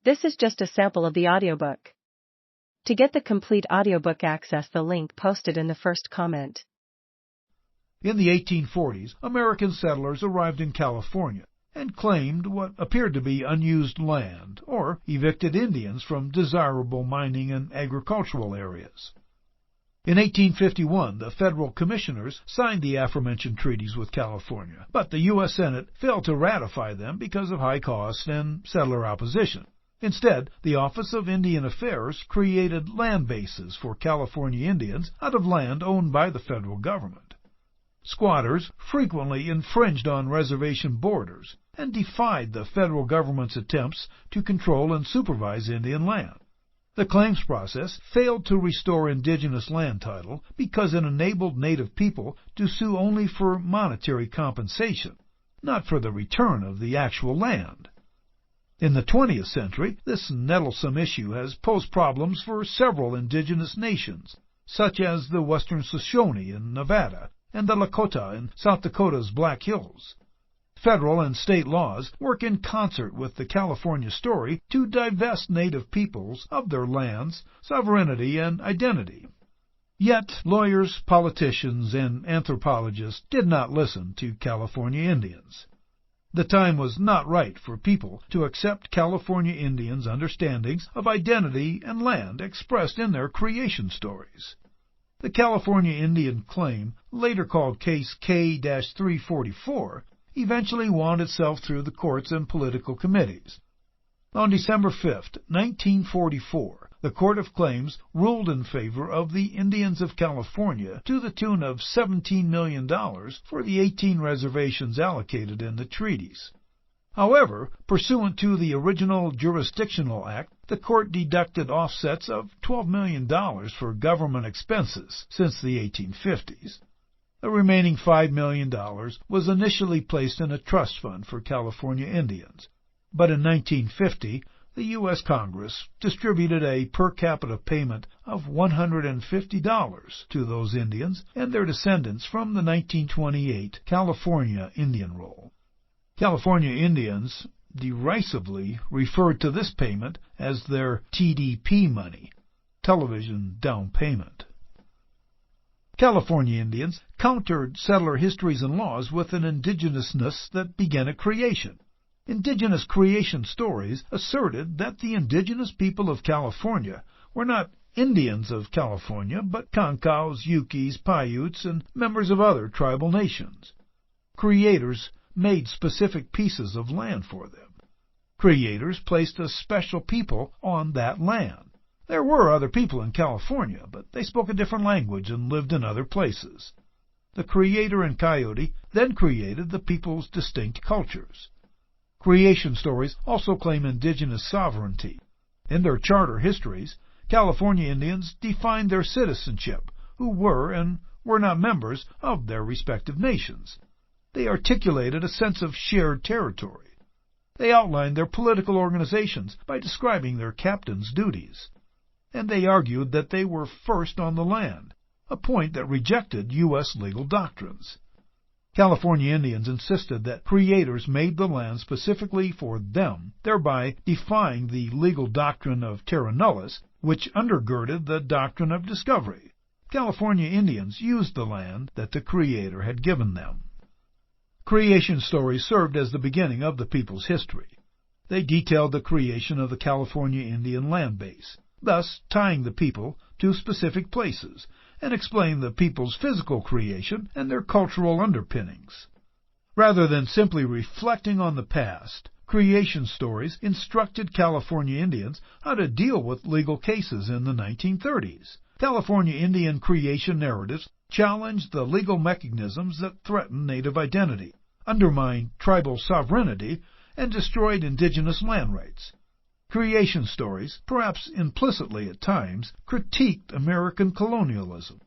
This is just a sample of the audiobook. To get the complete audiobook, access the link posted in the first comment. In the 1840s, American settlers arrived in California and claimed what appeared to be unused land, or evicted Indians from desirable mining and agricultural areas. In 1851, the federal commissioners signed the aforementioned treaties with California, but the U.S. Senate failed to ratify them because of high costs and settler opposition. Instead, the Office of Indian Affairs created land bases for California Indians out of land owned by the federal government. Squatters frequently infringed on reservation borders and defied the federal government's attempts to control and supervise Indian land. The claims process failed to restore indigenous land title because it enabled Native people to sue only for monetary compensation, not for the return of the actual land. In the 20th century, this nettlesome issue has posed problems for several indigenous nations, such as the Western Shoshone in Nevada and the Lakota in South Dakota's Black Hills. Federal and state laws work in concert with the California story to divest Native peoples of their lands, sovereignty, and identity. Yet lawyers, politicians, and anthropologists did not listen to California Indians. The time was not right for people to accept California Indians' understandings of identity and land expressed in their creation stories. The California Indian claim, later called Case K-344, eventually wound itself through the courts and political committees. On December 5, 1944, the Court of Claims ruled in favor of the Indians of California to the tune of $17 million for the 18 reservations allocated in the treaties. However, pursuant to the original Jurisdictional Act, the court deducted offsets of $12 million for government expenses since the 1850s. The remaining $5 million was initially placed in a trust fund for California Indians, but in 1950, the U.S. Congress distributed a per capita payment of $150 to those Indians and their descendants from the 1928 California Indian Roll. California Indians derisively referred to this payment as their TDP money, television down payment. California Indians countered settler histories and laws with an indigenousness that began at creation. Indigenous creation stories asserted that the indigenous people of California were not Indians of California, but Concows, Yukees, Paiutes, and members of other tribal nations. Creators made specific pieces of land for them. Creators placed a special people on that land. There were other people in California, but they spoke a different language and lived in other places. The Creator and Coyote then created the people's distinct cultures. Creation stories also claim indigenous sovereignty. In their charter histories, California Indians defined their citizenship, who were and were not members of their respective nations. They articulated a sense of shared territory. They outlined their political organizations by describing their captains' duties. And they argued that they were first on the land, a point that rejected U.S. legal doctrines. California Indians insisted that creators made the land specifically for them, thereby defying the legal doctrine of terra nullius, which undergirded the doctrine of discovery. California Indians used the land that the Creator had given them. Creation stories served as the beginning of the people's history. They detailed the creation of the California Indian land base, thus tying the people to specific places, and explained the people's physical creation and their cultural underpinnings. Rather than simply reflecting on the past, creation stories instructed California Indians how to deal with legal cases in the 1930s. California Indian creation narratives challenged the legal mechanisms that threatened Native identity, undermined tribal sovereignty, and destroyed indigenous land rights. Creation stories, perhaps implicitly at times, critiqued American colonialism.